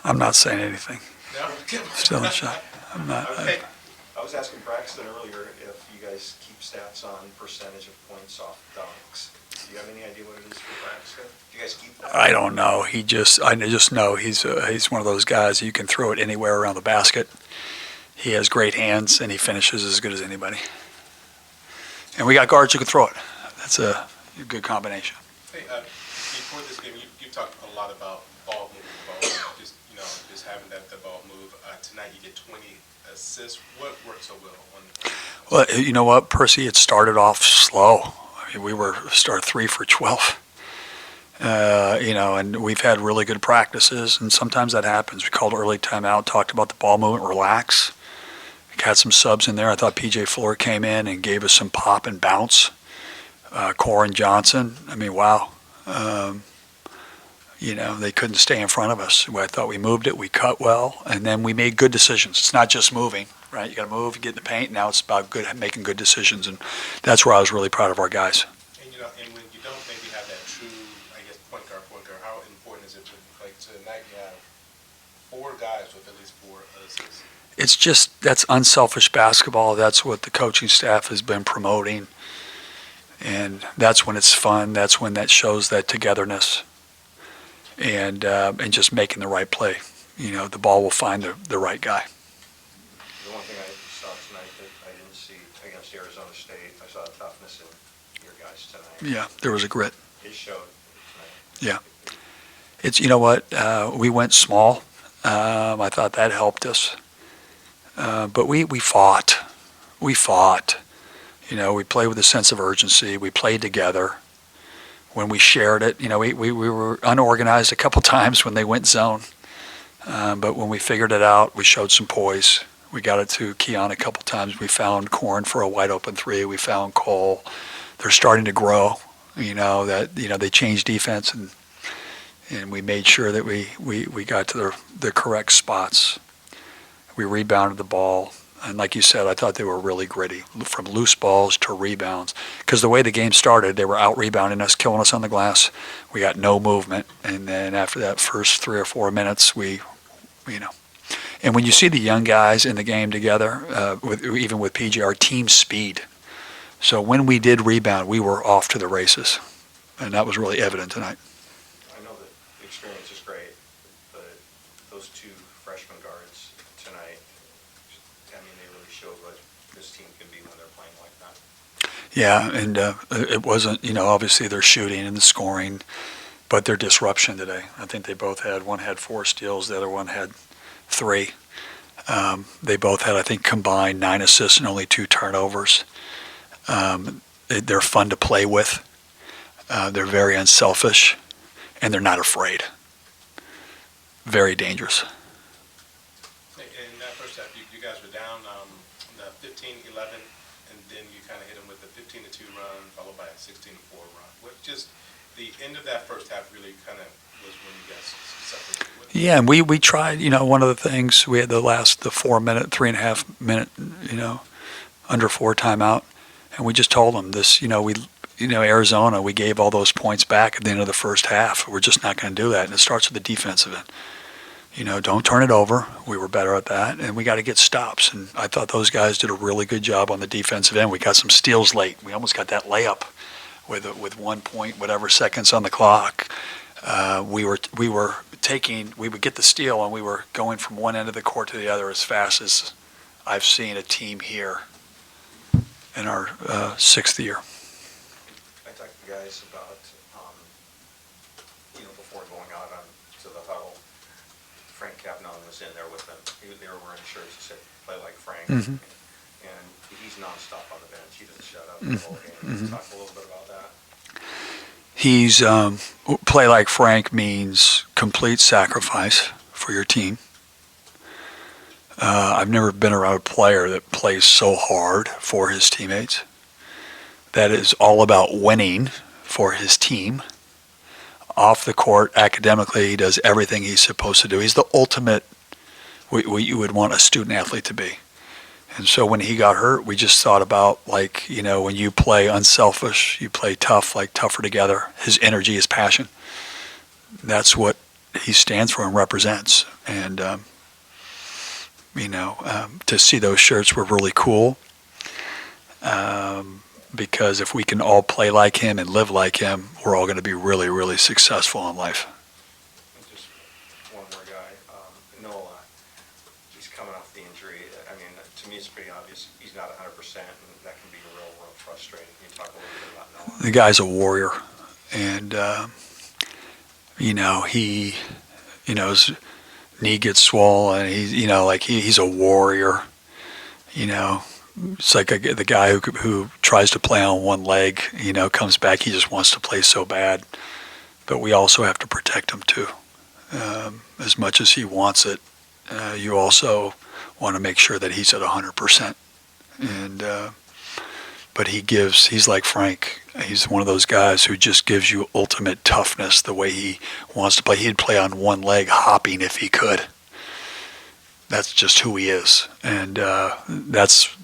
I'm not saying anything. No? Still in shock. I'm not. Okay. I was asking Braxton earlier if you guys keep stats on percentage of points off dunks. Do you have any idea what it is for Braxton? Do you guys keep that? I don't know. I just know he's one of those guys you can throw it anywhere around the basket. He has great hands and he finishes as good as anybody. And we got guards who can throw it. That's a good combination. Hey, before this game, you talked a lot about ball moving, just having the ball move. Tonight you get 20 assists. What worked so well? Well, you know what, Percy, it started off slow. I mean, we were start 3 for 12. And we've had really good practices, and sometimes that happens. We called early timeout, talked about the ball movement, relax. We had some subs in there. I thought P.J. Fuller came in and gave us some pop and bounce. Corin Johnson, I mean, wow. They couldn't stay in front of us. I thought we moved it, we cut well, and then we made good decisions. It's not just moving, right? You got to move, you get in the paint. Now it's about making good decisions, and that's where I was really proud of our guys. And when you don't maybe have that true, I guess, point guard, how important is it to, like, tonight you have 4 guys with at least 4 assists? It's just, that's unselfish basketball. That's what the coaching staff has been promoting. And that's when it's fun. That's when that shows that togetherness and just making the right play. The ball will find the right guy. The one thing I saw tonight that I didn't see against Arizona State, I saw toughness in your guys tonight. Yeah, there was a grit. It showed tonight. Yeah. It's, you know what, we went small. I thought that helped us. But we fought. We fought. We played with a sense of urgency. We played together. When we shared it, we were unorganized a couple times when they went zone. But when we figured it out, we showed some poise. We got it to Keon a couple times. We found Corin for a wide open 3. We found Cole. They're starting to grow. They changed defense and we made sure that we got to the correct spots. We rebounded the ball. And like you said, I thought they were really gritty, from loose balls to rebounds. Because the way the game started, they were out-rebounding us, killing us on the glass. We got no movement. And then after that first 3 or 4 minutes, And when you see the young guys in the game together, even with PJ, our team speed. So when we did rebound, we were off to the races. And that was really evident tonight. I know that the experience is great, but those 2 freshman guards tonight, I mean, they really showed what this team can be when they're playing like that. Yeah, and it wasn't, obviously their shooting and the scoring, but their disruption today. I think they both had, one had 4 steals, the other one had 3. They both had, I think, combined 9 assists and only 2 turnovers. They're fun to play with. They're very unselfish, and they're not afraid. Very dangerous. In that first half, you guys were down 15-11, and then you kind of hit them with a 15-2 run, followed by a 16-4 run. What just the end of that first half really kind of was when you guys separated? Yeah, and we tried. One of the things we had the 4-minute, 3.5 minute, under 4 timeout, and we just told them this. Arizona, we gave all those points back at the end of the first half. We're just not going to do that, and it starts with the defensive end. Don't turn it over. We were better at that, and we got to get stops. And I thought those guys did a really good job on the defensive end. We got some steals late. We almost got that layup with 1 point, whatever seconds on the clock. We would get the steal, and we were going from one end of the court to the other as fast as I've seen a team here in our 6th year. I talked to the guys about, before going out to the huddle, Frank Capnon was in there with them. They were wearing shirts that said, "Play like Frank." Mm-hmm. And he's nonstop on the bench. He doesn't shut up the whole game. Let's talk a little bit about that. He's play like Frank means complete sacrifice for your team. I've never been around a player that plays so hard for his teammates. That is all about winning for his team. Off the court, academically, he does everything he's supposed to do. He's the ultimate, what you would want a student athlete to be. And so when he got hurt, we just thought about, when you play unselfish, you play tough, tougher together. His energy, his passion. That's what he stands for and represents. And, to see those shirts were really cool. Because if we can all play like him and live like him, we're all going to be really, really successful in life. And just one more guy, Noah, he's coming off the injury. I mean, to me, it's pretty obvious he's not 100%, and that can be real frustrating. Can you talk a little bit about Noah? The guy's a warrior. And, his knee gets swollen. He's a warrior. It's like the guy who tries to play on one leg, comes back. He just wants to play so bad. But we also have to protect him too. As much as he wants it, you also want to make sure that he's at 100%. And but he's like Frank. He's one of those guys who just gives you ultimate toughness the way he wants to play. He'd play on one leg hopping if he could. That's just who he is. And that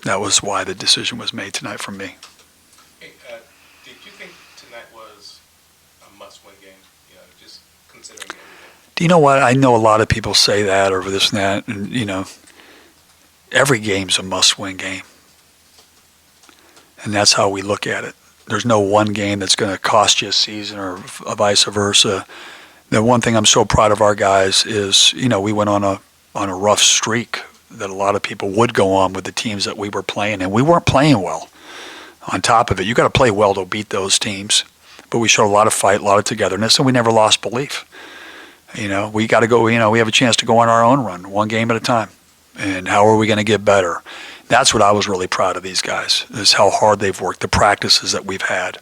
was why the decision was made tonight from me. Hey, did you think tonight was a must-win game? Just considering everything. Do you know what? I know a lot of people say that or this and that, and every game's a must-win game. And that's how we look at it. There's no one game that's going to cost you a season or vice versa. The one thing I'm so proud of our guys is, we went on a rough streak that a lot of people would go on with the teams that we were playing, and we weren't playing well. On top of it, you got to play well to beat those teams. But we showed a lot of fight, a lot of togetherness, and we never lost belief. We got to go. We have a chance to go on our own run, one game at a time. And how are we going to get better? That's what I was really proud of these guys, is how hard they've worked, the practices that we've had.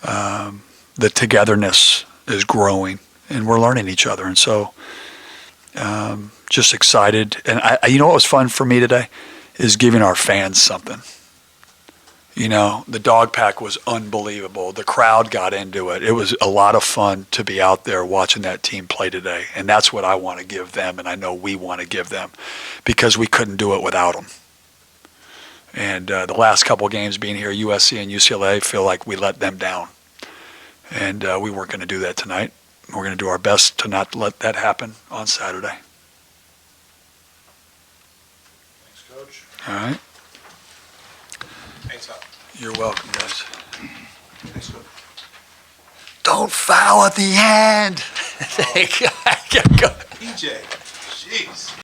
The togetherness is growing, and we're learning each other. And so just excited. And what was fun for me today is giving our fans something. The dog pack was unbelievable. The crowd got into it. It was a lot of fun to be out there watching that team play today. And that's what I want to give them, and I know we want to give them, because we couldn't do it without them. And the last couple of games being here, USC and UCLA, feel like we let them down. And we weren't going to do that tonight. We're going to do our best to not let that happen on Saturday. Thanks, Coach. All right? Thanks, Hop. You're welcome, guys. Thanks, Coach. Don't foul at the end. PJ, jeez.